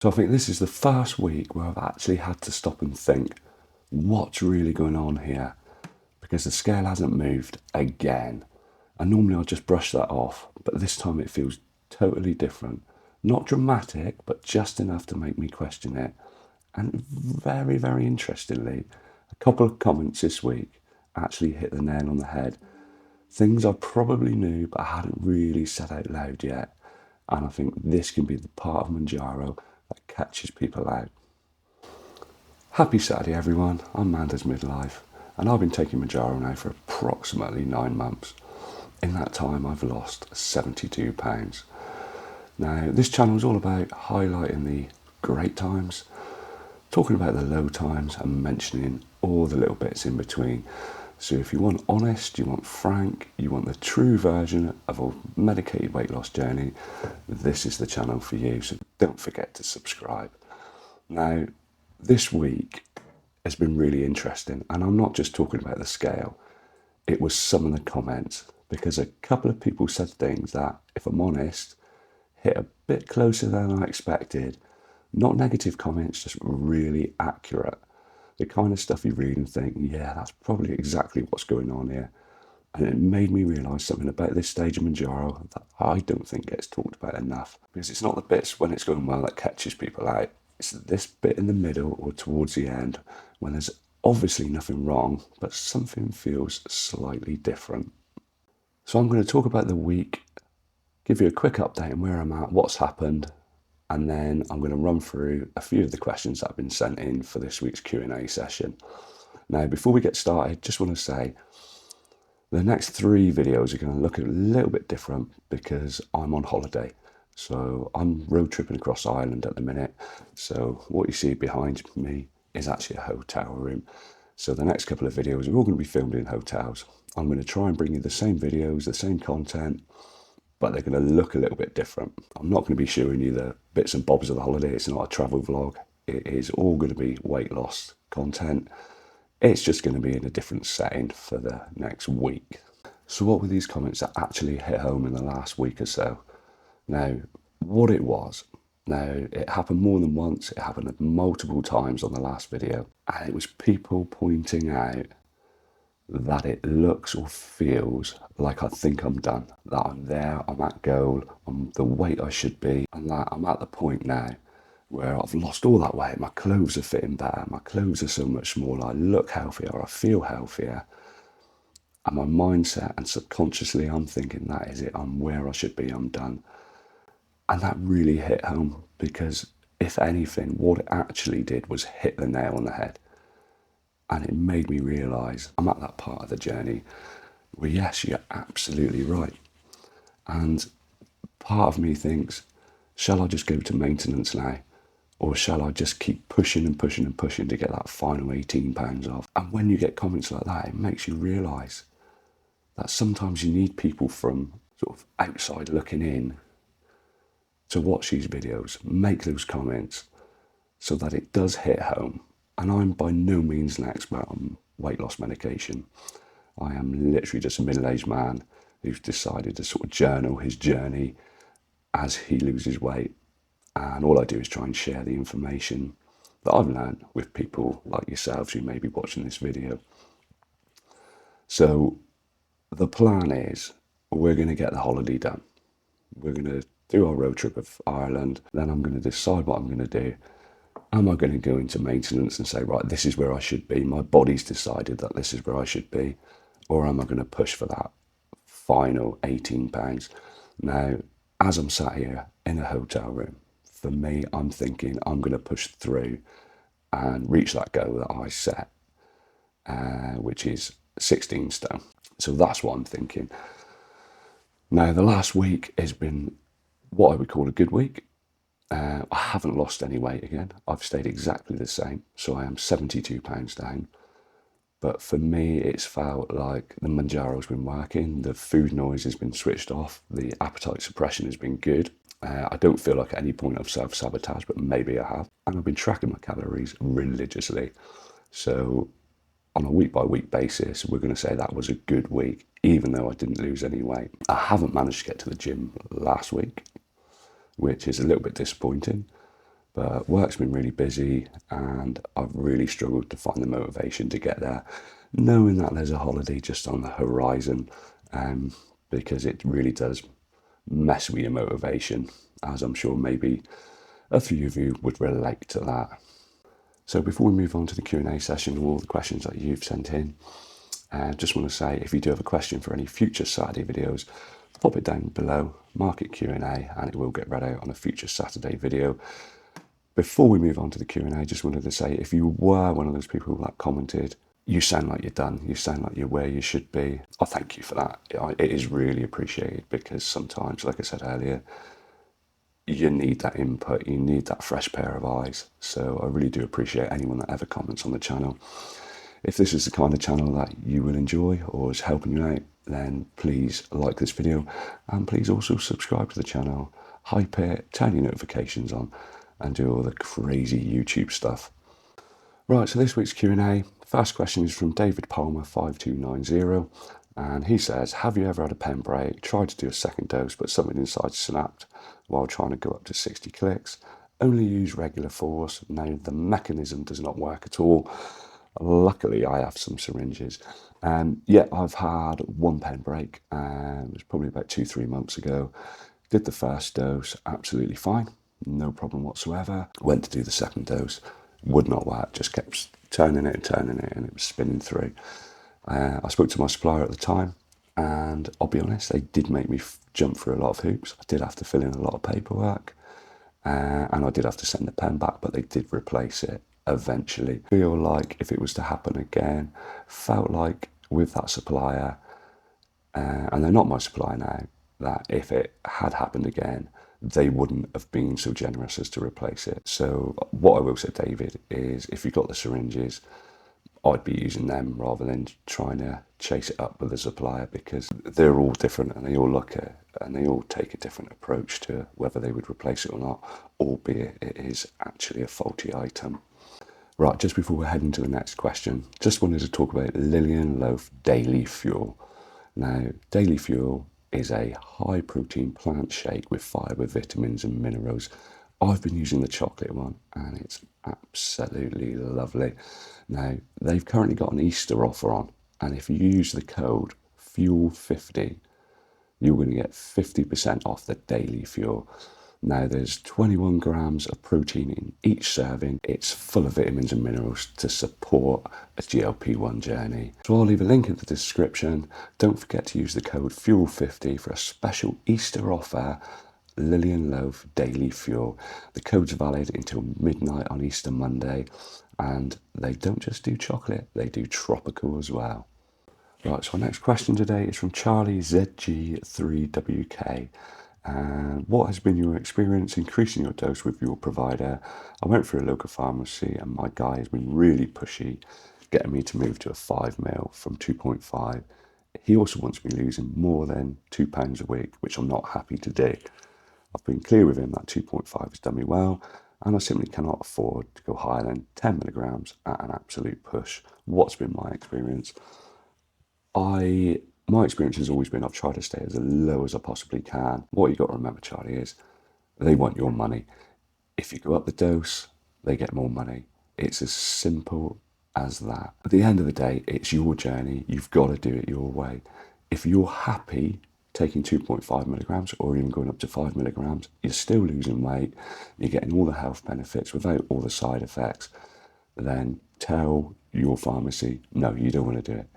So I think this is the first week where I've actually had to stop and think, what's really going on here? Because the scale hasn't moved again. And normally I'll just brush that off, but this time it feels totally different. Not dramatic, but just enough to make me question it. And very, very interestingly, a couple of comments this week actually hit the nail on the head. Things I probably knew, but I hadn't really said out loud yet. And I think this can be the part of Mounjaro that catches people out. Happy Saturday, everyone. I'm Manda's Midlife, and I've been taking Mounjaro now for approximately 9 months. In that time, I've lost 72 pounds. Now, this channel is all about highlighting the great times, talking about the low times, and mentioning all the little bits in between. So if you want honest, you want frank, you want the true version of a medicated weight loss journey, this is the channel for you. So don't forget to subscribe. Now, this week has been really interesting, and I'm not just talking about the scale. It was some of the comments, because a couple of people said things that, if I'm honest, hit a bit closer than I expected. Not negative comments, just really accurate. The kind of stuff you read and think, yeah, that's probably exactly what's going on here. And it made me realise something about this stage of Mounjaro that I don't think gets talked about enough. Because it's not the bits when it's going well that catches people out. It's this bit in the middle or towards the end when there's obviously nothing wrong, but something feels slightly different. So I'm going to talk about the week, give you a quick update on where I'm at, what's happened, and then I'm going to run through a few of the questions that have been sent in for this week's Q&A session. Now, before we get started, just want to say the next 3 videos are going to look a little bit different because I'm on holiday. So I'm road tripping across Ireland at the minute. So what you see behind me is actually a hotel room. So the next couple of videos are all going to be filmed in hotels. I'm going to try and bring you the same videos, the same content, but they're going to look a little bit different. I'm not going to be showing you the bits and bobs of the holiday. It's not a travel vlog. It is all going to be weight loss content. It's just going to be in a different setting for the next week. So what were these comments that actually hit home in the last week or so? Now, what it was, now it happened more than once. It happened multiple times on the last video. And it was people pointing out that it looks or feels like I think I'm done, that I'm there, I'm at goal, I'm the weight I should be, and that I'm at the point now where I've lost all that weight, my clothes are fitting better, my clothes are so much smaller, I look healthier, I feel healthier, and my mindset and subconsciously I'm thinking that is it, I'm where I should be, I'm done. And that really hit home because, if anything, what it actually did was hit the nail on the head. And it made me realise I'm at that part of the journey where, yes, you're absolutely right. And part of me thinks, shall I just go to maintenance now? Or shall I just keep pushing and pushing and pushing to get that final 18 pounds off? And when you get comments like that, it makes you realise that sometimes you need people from sort of outside looking in to watch these videos, make those comments so that it does hit home. And I'm by no means an expert on weight loss medication. I am literally just a middle-aged man who's decided to sort of journal his journey as he loses weight. And all I do is try and share the information that I've learned with people like yourselves who may be watching this video. So the plan is we're going to get the holiday done. We're going to do our road trip of Ireland. Then I'm going to decide what I'm going to do. Am I going to go into maintenance and say, right, this is where I should be? My body's decided that this is where I should be. Or am I going to push for that final 18 pounds? Now, as I'm sat here in a hotel room, for me, I'm thinking I'm going to push through and reach that goal that I set, which is 16 stone. So that's what I'm thinking. Now, the last week has been what I would call a good week. I haven't lost any weight again. I've stayed exactly the same. So I am 72 pounds down. But for me, it's felt like the Mounjaro's been working. The food noise has been switched off. The appetite suppression has been good. I don't feel like at any point I've self-sabotaged, but maybe I have. And I've been tracking my calories religiously. So on a week-by-week basis, we're going to say that was a good week, even though I didn't lose any weight. I haven't managed to get to the gym last week, which is a little bit disappointing. But work's been really busy and I've really struggled to find the motivation to get there, knowing that there's a holiday just on the horizon, because it really does mess with your motivation, as I'm sure maybe a few of you would relate to that. So before we move on to the Q&A session and all the questions that you've sent in, I just want to say, if you do have a question for any future Saturday videos, pop it down below, mark it Q&A, and it will get read out on a future Saturday video. Before we move on to the Q&A, I just wanted to say, if you were one of those people that commented, you sound like you're done, you sound like you're where you should be, I thank you for that. It is really appreciated, because sometimes, like I said earlier, you need that input, you need that fresh pair of eyes. So I really do appreciate anyone that ever comments on the channel. If this is the kind of channel that you will enjoy or is helping you out, then please like this video, and please also subscribe to the channel, hype it, turn your notifications on, and do all the crazy YouTube stuff. Right, so this week's Q&A, first question is from David Palmer 5290, and he says, have you ever had a pen break, tried to do a second dose, but something inside snapped while trying to go up to 60 clicks? Only use regular force. Now, the mechanism does not work at all. Luckily, I have some syringes. Yeah, I've had one pen break. It was probably about 2-3 months ago. Did the first dose, absolutely fine, no problem whatsoever. Went to do the second dose, would not work, just kept turning it, and it was spinning through. I spoke to my supplier at the time, and I'll be honest, they did make me jump through a lot of hoops. I did have to fill in a lot of paperwork, and I did have to send the pen back, but they did replace it eventually. I feel like if it was to happen again, felt like with that supplier, and they're not my supplier now, that if it had happened again, they wouldn't have been so generous as to replace it. So what I will say, David, is if you've got the syringes, I'd be using them rather than trying to chase it up with a supplier, because they're all different and they all look at it and they all take a different approach to whether they would replace it or not, albeit it is actually a faulty item. Right, just before we're heading to the next question, just wanted to talk about Lilian Loaf Daily Fuel. Now, Daily Fuel is a high protein plant shake with fibre, vitamins and minerals. I've been using the chocolate one and it's absolutely lovely. Now, they've currently got an Easter offer on, and if you use the code FUEL50, you're going to get 50% off the Daily Fuel. Now, there's 21 grams of protein in each serving. It's full of vitamins and minerals to support a GLP-1 journey. So I'll leave a link in the description. Don't forget to use the code FUEL50 for a special Easter offer, Lilian Loaf Daily Fuel. The code's valid until midnight on Easter Monday, and they don't just do chocolate, they do tropical as well. Right, so our next question today is from Charlie ZG3WK. What has been your experience increasing your dose with your provider? I went through a local pharmacy and my guy has been really pushy, getting me to move to a 5ml from 2.5. He also wants me losing more than £2 a week, which I'm not happy to do. I've been clear with him that 2.5 has done me well, and I simply cannot afford to go higher than 10 milligrams at an absolute push. What's been my experience? My experience has always been I've tried to stay as low as I possibly can. What you got to remember, Charlie, is they want your money. If you go up the dose, they get more money. It's as simple as that. At the end of the day, it's your journey. You've got to do it your way. If you're happy taking 2.5 milligrams or even going up to 5 milligrams, you're still losing weight, you're getting all the health benefits without all the side effects, then tell your pharmacy, no, you don't want to do it.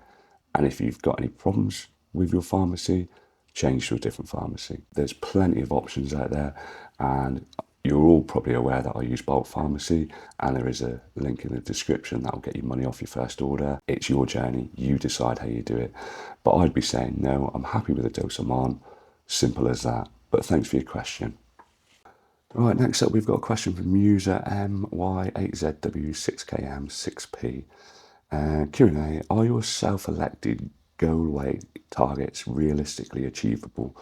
And if you've got any problems with your pharmacy, change to a different pharmacy. There's plenty of options out there, and you're all probably aware that I use bulk pharmacy, and there is a link in the description that will get you money off your first order. It's your journey, you decide how you do it. But I'd be saying, no, I'm happy with the dose I'm on, simple as that. But thanks for your question. Right, next up we've got a question from user MY8ZW6KM6P. Q&A, are your self-elected goal weight targets realistically achievable,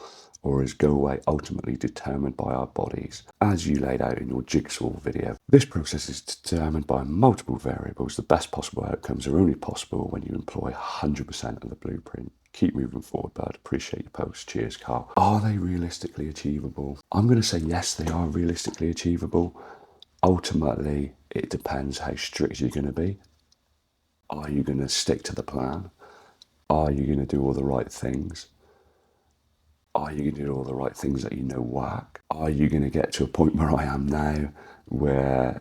or is goal weight ultimately determined by our bodies, as you laid out in your jigsaw video? This process is determined by multiple variables. The best possible outcomes are only possible when you employ 100% of the blueprint. Keep moving forward, bud. Appreciate your post. Cheers, Carl. Are they realistically achievable? I'm going to say yes, they are realistically achievable. Ultimately, it depends how strict you're going to be. Are you going to stick to the plan? Are you going to do all the right things? Are you going to do all the right things that you know work? Are you going to get to a point where I am now, where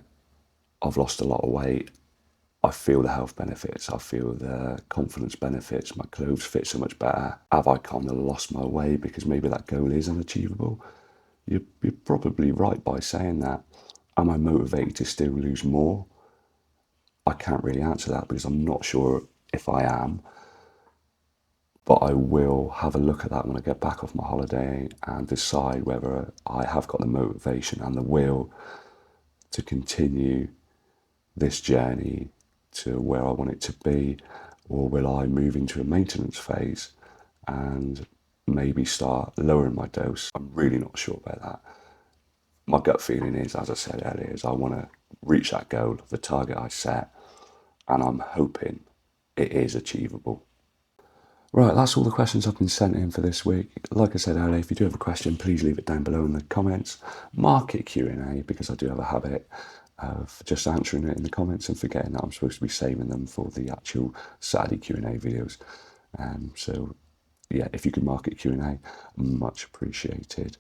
I've lost a lot of weight? I feel the health benefits. I feel the confidence benefits. My clothes fit so much better. Have I kind of lost my way because maybe that goal is unachievable? You're probably right by saying that. Am I motivated to still lose more? I can't really answer that because I'm not sure if I am. But I will have a look at that when I get back off my holiday and decide whether I have got the motivation and the will to continue this journey to where I want it to be, or will I move into a maintenance phase and maybe start lowering my dose? I'm really not sure about that. My gut feeling is, as I said earlier, is I want to reach that goal, the target I set, and I'm hoping it is achievable. Right, that's all the questions I've been sent in for this week. Like I said earlier, if you do have a question, please leave it down below in the comments. Mark it Q&A, because I do have a habit of just answering it in the comments and forgetting that I'm supposed to be saving them for the actual Saturday Q&A videos. So yeah, if you could mark it Q&A, much appreciated.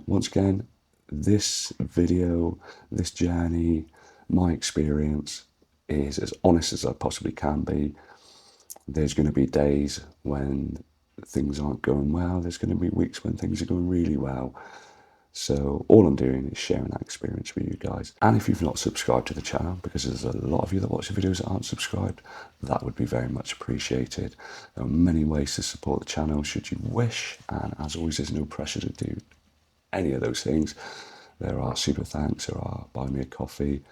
Once again, this video, this journey, my experience is as honest as I possibly can be. There's going to be days when things aren't going well. There's going to be weeks when things are going really well. So all I'm doing is sharing that experience with you guys. And if you've not subscribed to the channel, because there's a lot of you that watch the videos that aren't subscribed, that would be very much appreciated. There are many ways to support the channel should you wish. And as always, there's no pressure to do any of those things. There are super thanks, there are buy me a coffee.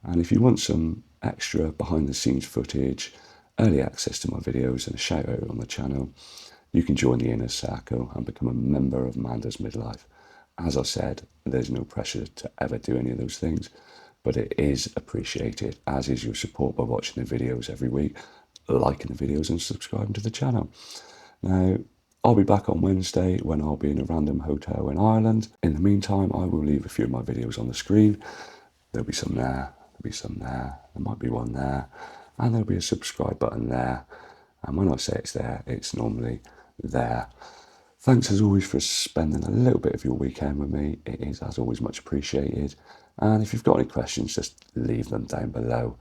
And if you want some extra behind the scenes footage, early access to my videos and a shout out on the channel, you can join the inner circle and become a member of Amanda's Midlife. As I said, there's no pressure to ever do any of those things, but it is appreciated, as is your support by watching the videos every week, liking the videos and subscribing to the channel. Now, I'll be back on Wednesday when I'll be in a random hotel in Ireland. In the meantime, I will leave a few of my videos on the screen. There'll be some there, there'll be some there, there might be one there, and there'll be a subscribe button there. And when I say it's there, it's normally there. Thanks as always for spending a little bit of your weekend with me. It is, as always, much appreciated. And if you've got any questions, just leave them down below.